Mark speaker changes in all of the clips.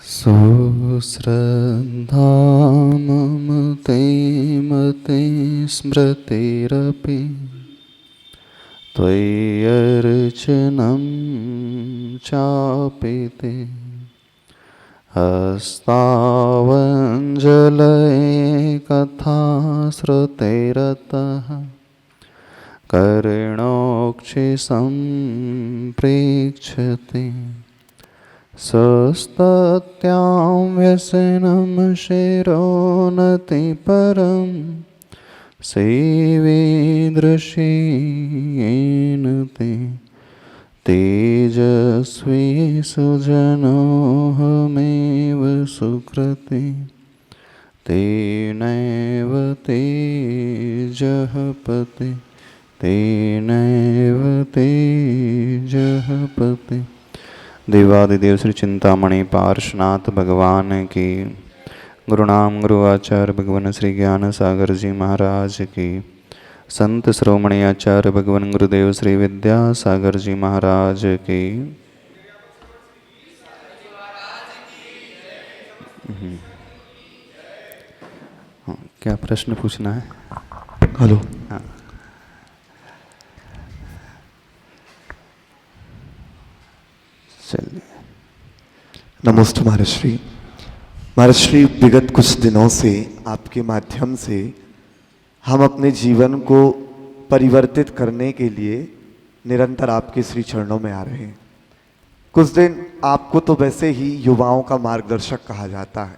Speaker 1: सुश्रद्धा मम ते मते स्मृतिरपि त्वय्यर्चनं चापि ते हस्तावञ्जलये कथा श्रुतेरतः कर्णोक्षि सम्प्रेक्ष्यते सस्तत्यां व्यसनं शिरोनति परं सेवे दृश्येन ते तेजस्वी सुजनोऽहमेव सुकृते तेनैव तेजः पते तेनैव तेजः पते। देवादिदेव श्री चिंतामणि पार्श्वनाथ भगवान की, गुरुनाम गुरु आचार्य भगवान श्री ज्ञान सागर जी महाराज की, संत श्रोमणी आचार्य भगवान गुरुदेव श्री विद्यासागर जी महाराज की। हाँ, क्या प्रश्न पूछना है?
Speaker 2: हेलो।
Speaker 1: हाँ, चलिए।
Speaker 2: नमस्ते महाराज श्री, विगत कुछ दिनों से आपके माध्यम से हम अपने जीवन को परिवर्तित करने के लिए निरंतर आपके श्री चरणों में आ रहे हैं। कुछ दिन आपको तो वैसे ही युवाओं का मार्गदर्शक कहा जाता है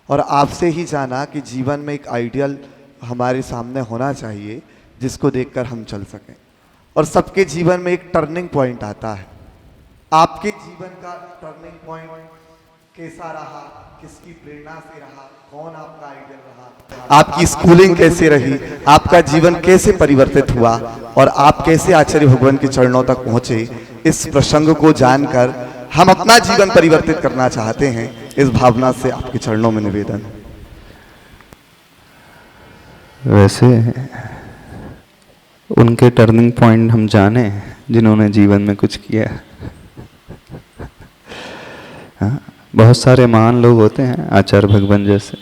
Speaker 2: और आपसे ही जाना कि जीवन में एक आइडियल हमारे सामने होना चाहिए जिसको देखकर हम चल सकें, और सबके जीवन में एक टर्निंग पॉइंट आता है। आपके जीवन का टर्निंग पॉइंट कैसा रहा, किसकी प्रेरणा से रहा, कौन आपका आइडियल रहा, आपकी स्कूलिंग कैसे रही, आपका जीवन कैसे परिवर्तित हुआ और आप कैसे आचार्य भगवान के चरणों तक पहुंचे, इस प्रसंग को जानकर हम अपना जीवन परिवर्तित करना चाहते हैं। इस भावना से आपके चरणों में निवेदन।
Speaker 1: वैसे उनके टर्निंग पॉइंट हम जाने जिन्होंने जीवन में कुछ किया। हाँ, बहुत सारे महान लोग होते हैं आचार्य भगवान जैसे।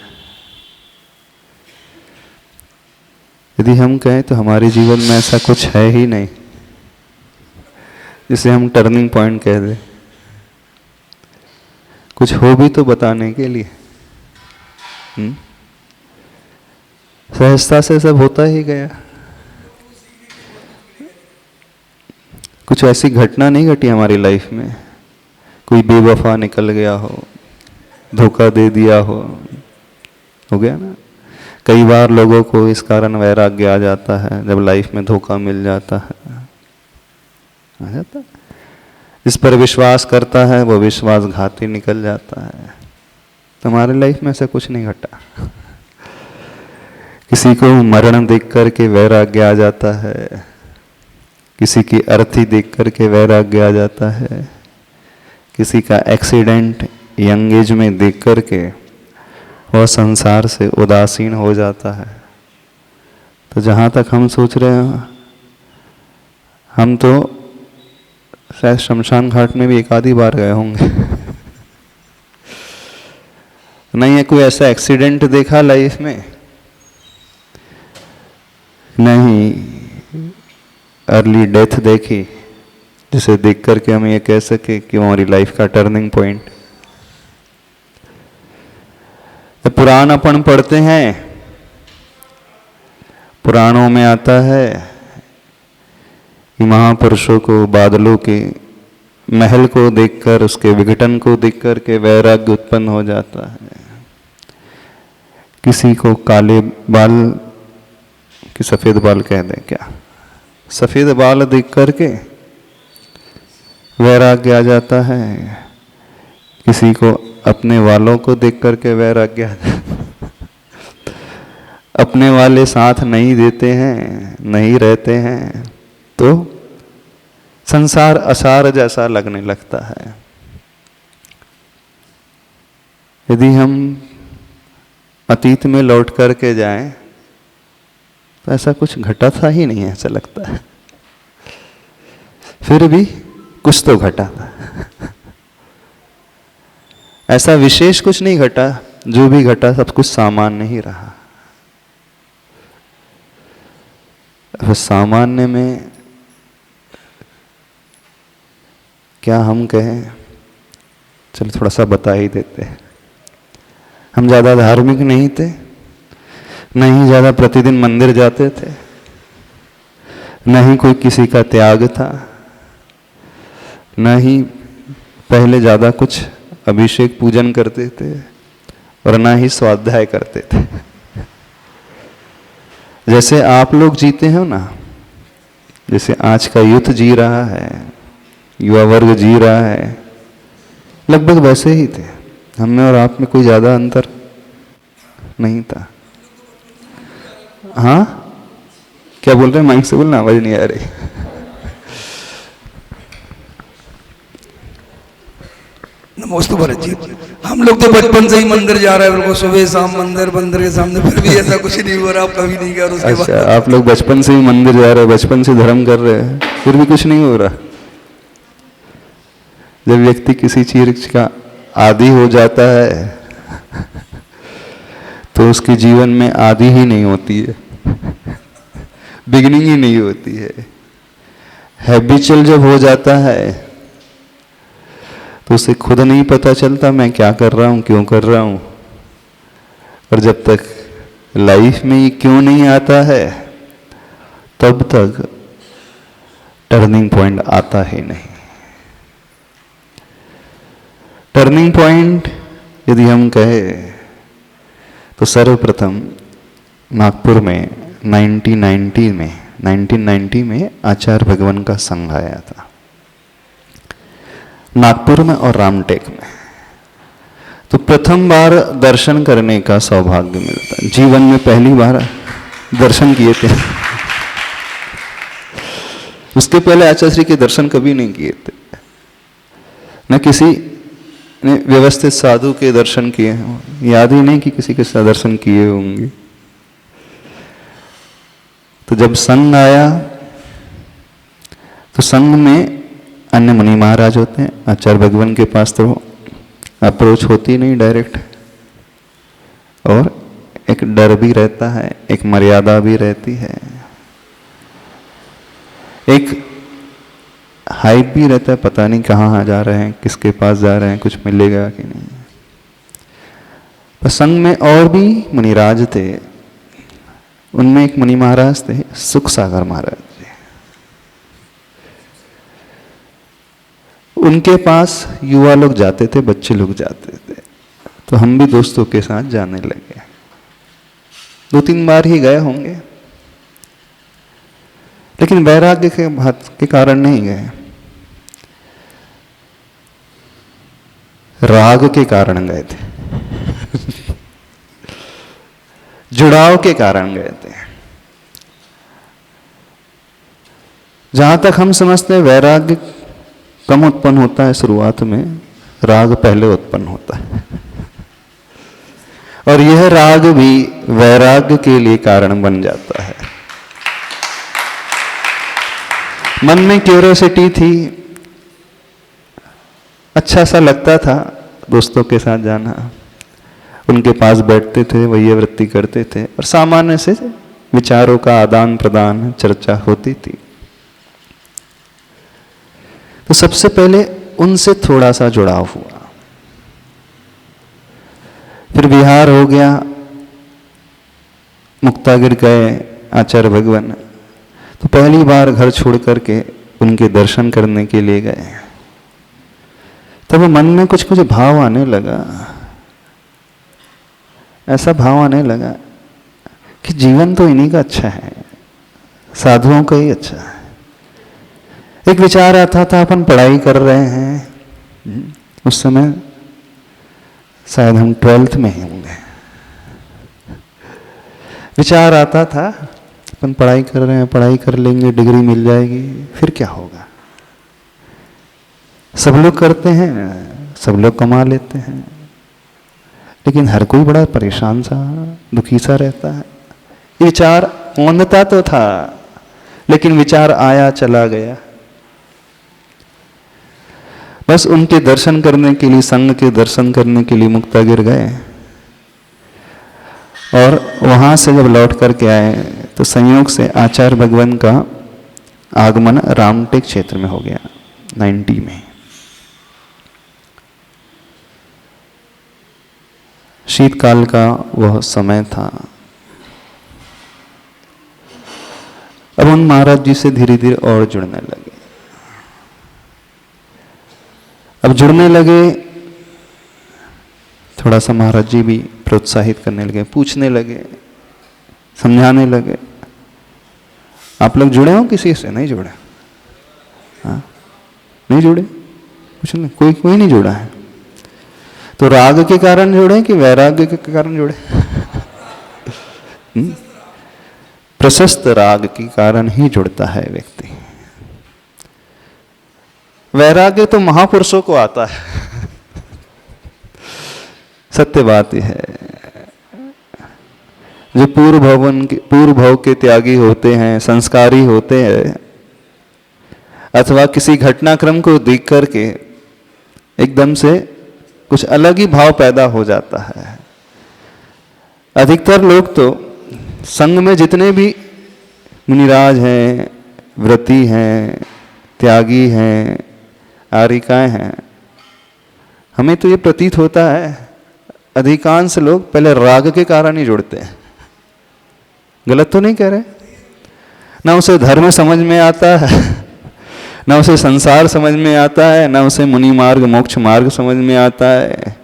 Speaker 1: यदि हम कहें तो हमारे जीवन में ऐसा कुछ है ही नहीं जिसे हम टर्निंग पॉइंट कह दें। कुछ हो भी तो बताने के लिए। सहजता से सब होता ही गया। कुछ ऐसी घटना नहीं घटी हमारी लाइफ में, कोई बेवफा निकल गया हो, धोखा दे दिया हो गया ना। कई बार लोगों को इस कारण वैराग्य आ जाता है जब लाइफ में धोखा मिल जाता है, आ जाता है। जिस पर विश्वास करता है वो विश्वासघाती निकल जाता है। तो हमारी लाइफ में ऐसा कुछ नहीं घटा। किसी को मरण देख करके वैराग्य आ जाता है, किसी की अर्थी देख करके वैराग्य आ जाता है, किसी का एक्सीडेंट यंग एज में देख करके वह संसार से उदासीन हो जाता है। तो जहाँ तक हम सोच रहे हैं, हम तो शायद शमशान घाट में भी एक आधी बार गए होंगे। नहीं है कोई ऐसा एक्सीडेंट देखा लाइफ में? नहीं अर्ली डेथ देखी जिसे देख करके हम ये कह सके कि हमारी लाइफ का टर्निंग पॉइंट। पुराण अपन पढ़ते हैं, पुराणों में आता है कि महापुरुषों को बादलों के महल को देखकर, उसके विघटन को देखकर के वैराग्य उत्पन्न हो जाता है। किसी को काले बाल कि सफेद बाल कह दें क्या, सफेद बाल देख करके वैराग्य आ जाता है। किसी को अपने वालों को देख करके वैराग्य आ जाता है। अपने वाले साथ नहीं देते हैं, नहीं रहते हैं, तो संसार असार जैसा लगने लगता है। यदि हम अतीत में लौट करके जाएं तो ऐसा कुछ घटा था ही नहीं, ऐसा लगता है। फिर भी कुछ तो घटा था। ऐसा विशेष कुछ नहीं घटा, जो भी घटा सब कुछ सामान्य ही रहा। अब सामान्य में क्या हम कहें, चलो थोड़ा सा बता ही देते हैं। हम ज़्यादा धार्मिक नहीं थे, न ही ज़्यादा प्रतिदिन मंदिर जाते थे, न ही कोई किसी का त्याग था, न ही पहले ज़्यादा कुछ अभिषेक पूजन करते थे, और न ही स्वाध्याय करते थे। जैसे आप लोग जीते हो ना, जैसे आज का यूथ जी रहा है, युवा वर्ग जी रहा है, लगभग वैसे ही थे। हम में और आप में कोई ज़्यादा अंतर नहीं था। हाँ, क्या बोल रहे हैं? माइक से बोलना, आवाज नहीं आ रही।
Speaker 3: नमस्ते भरत जी। हम लोग तो बचपन से ही मंदिर जा रहे हैं, बिल्कुल सुबह शाम मंदिर के सामने, फिर भी ऐसा कुछ नहीं हो रहा, आप कभी नहीं कर उसके बाद।
Speaker 1: अच्छा, आप लोग बचपन से ही मंदिर जा रहे हैं, बचपन से धर्म कर रहे हैं, फिर भी कुछ नहीं हो रहा। जब व्यक्ति किसी चीज का आदी हो जाता है तो उसके जीवन में आदि ही नहीं होती है, बिगिनिंग ही नहीं होती है। हैबिचुअल जब हो जाता है तो उसे खुद नहीं पता चलता मैं क्या कर रहा हूँ, क्यों कर रहा हूँ। और जब तक लाइफ में ये क्यों नहीं आता है, तब तक टर्निंग पॉइंट आता ही नहीं। टर्निंग पॉइंट यदि हम कहें तो सर्वप्रथम नागपुर में 1990 में आचार्य भगवान का संघ आया था, नागपुर में और रामटेक में। तो प्रथम बार दर्शन करने का सौभाग्य मिलता, जीवन में पहली बार दर्शन किए थे। उसके पहले आचार्य श्री के दर्शन कभी नहीं किए थे, न किसी ने व्यवस्थित साधु के दर्शन किए हैं, याद ही नहीं कि किसी के साथ दर्शन किए होंगे। तो जब संघ आया तो संघ में अन्य मुनि महाराज होते हैं, आचार्य भगवान के पास तो अप्रोच होती नहीं डायरेक्ट, और एक डर भी रहता है, एक मर्यादा भी रहती है, एक हाइप भी रहता है, पता नहीं कहाँ जा रहे हैं, किसके पास जा रहे हैं, कुछ मिलेगा कि नहीं। पर संघ में और भी मुनिराज थे, उनमें एक मुनि महाराज थे, सुख सागर महाराज जी। उनके पास युवा लोग जाते थे, बच्चे लोग जाते थे, तो हम भी दोस्तों के साथ जाने लगे। 2-3 बार ही गए होंगे, लेकिन वैराग्य के बात के कारण नहीं गए, राग के कारण गए थे, जुड़ाव के कारण गए थे। जहां तक हम समझते हैं वैराग्य कम उत्पन्न होता है शुरुआत में, राग पहले उत्पन्न होता है, और यह राग भी वैराग्य के लिए कारण बन जाता है। मन में क्यूरियोसिटी थी, अच्छा सा लगता था दोस्तों के साथ जाना, उनके पास बैठते थे, वही वृत्ति करते थे, और सामान्य से विचारों का आदान प्रदान, चर्चा होती थी। तो सबसे पहले उनसे थोड़ा सा जुड़ाव हुआ, फिर विहार हो गया, मुक्तागिर गए आचार्य भगवान, तो पहली बार घर छोड़ करके उनके दर्शन करने के लिए गए। तब मन में कुछ कुछ भाव आने लगा, ऐसा भाव आने लगा कि जीवन तो इन्हीं का अच्छा है, साधुओं का ही अच्छा है। एक विचार आता था, अपन पढ़ाई कर रहे हैं, उस समय शायद हम 12th में ही होंगे, विचार आता था अपन पढ़ाई कर रहे हैं, पढ़ाई कर लेंगे, डिग्री मिल जाएगी, फिर क्या होगा। सब लोग करते हैं, सब लोग कमा लेते हैं, लेकिन हर कोई बड़ा परेशान सा, दुखी सा रहता है। ये विचार औंधता तो था, लेकिन विचार आया चला गया। बस उनके दर्शन करने के लिए, संग के दर्शन करने के लिए मुक्तागिर गए, और वहां से जब लौट करके आए तो संयोग से आचार्य भगवान का आगमन रामटेक क्षेत्र में हो गया 90 में। शीतकाल का वह समय था। अब उन महाराज जी से धीरे धीरे और जुड़ने लगे। अब जुड़ने लगे, थोड़ा सा महाराज जी भी प्रोत्साहित करने लगे, पूछने लगे, समझाने लगे। आप लोग जुड़े हो किसी से? नहीं जुड़े? हाँ, नहीं जुड़े? कुछ नहीं, कोई नहीं जुड़ा है। तो राग के कारण जुड़े कि वैराग्य के कारण जुड़े? प्रशस्त राग के कारण ही जुड़ता है व्यक्ति। वैराग्य तो महापुरुषों को आता है। सत्य बात यह है। जो पूर्व भव के त्यागी होते हैं, संस्कारी होते हैं, अथवा किसी घटनाक्रम को देख करके एकदम से कुछ अलग ही भाव पैदा हो जाता है। अधिकतर लोग तो संघ में जितने भी मुनिराज हैं, व्रती हैं, त्यागी हैं, आरिकाएं हैं, हमें तो ये प्रतीत होता है अधिकांश लोग पहले राग के कारण ही जुड़ते हैं। गलत तो नहीं कह रहे? ना उसे धर्म समझ में आता है, ना उसे संसार समझ में आता है, ना उसे मुनि मार्ग मोक्ष मार्ग समझ में आता है।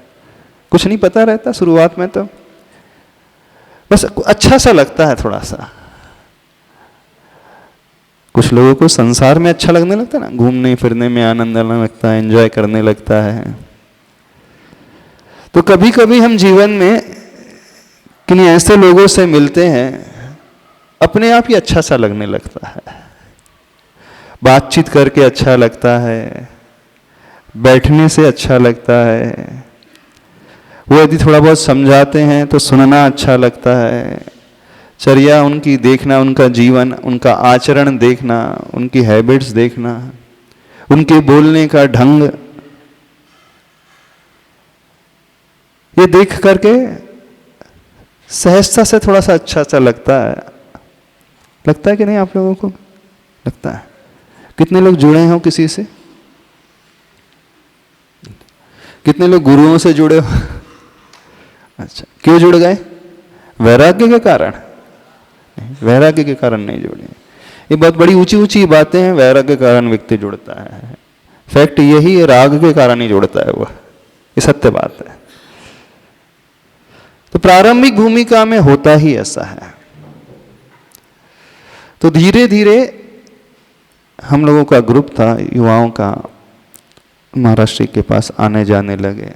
Speaker 1: कुछ नहीं पता रहता शुरुआत में, तो बस अच्छा सा लगता है थोड़ा सा। कुछ लोगों को संसार में अच्छा लगने लगता है ना, घूमने फिरने में आनंद आने लगता है, एंजॉय करने लगता है। तो कभी कभी हम जीवन में किन्हीं ऐसे लोगों से मिलते हैं, अपने आप ही अच्छा सा लगने लगता है, बातचीत करके अच्छा लगता है, बैठने से अच्छा लगता है, वो यदि थोड़ा बहुत समझाते हैं तो सुनना अच्छा लगता है, चर्या उनकी देखना, उनका जीवन, उनका आचरण देखना, उनकी हैबिट्स देखना, उनके बोलने का ढंग, ये देख करके सहजता से थोड़ा सा अच्छा सा लगता है। लगता है कि नहीं आप लोगों को? लगता है। कितने लोग जुड़े हो किसी से? कितने लोग गुरुओं से जुड़े हो? अच्छा, क्यों जुड़ गए? वैराग्य के कारण? वैराग्य के कारण नहीं जुड़े। ये बहुत बड़ी ऊंची ऊंची बातें हैं। वैराग्य के कारण व्यक्ति जुड़ता है, फैक्ट यही है, राग के कारण ही जुड़ता है वह। ये सत्य बात है। तो प्रारंभिक भूमिका में होता ही ऐसा है। तो धीरे धीरे हम लोगों का ग्रुप था युवाओं का, महाराष्ट्र के पास आने जाने लगे।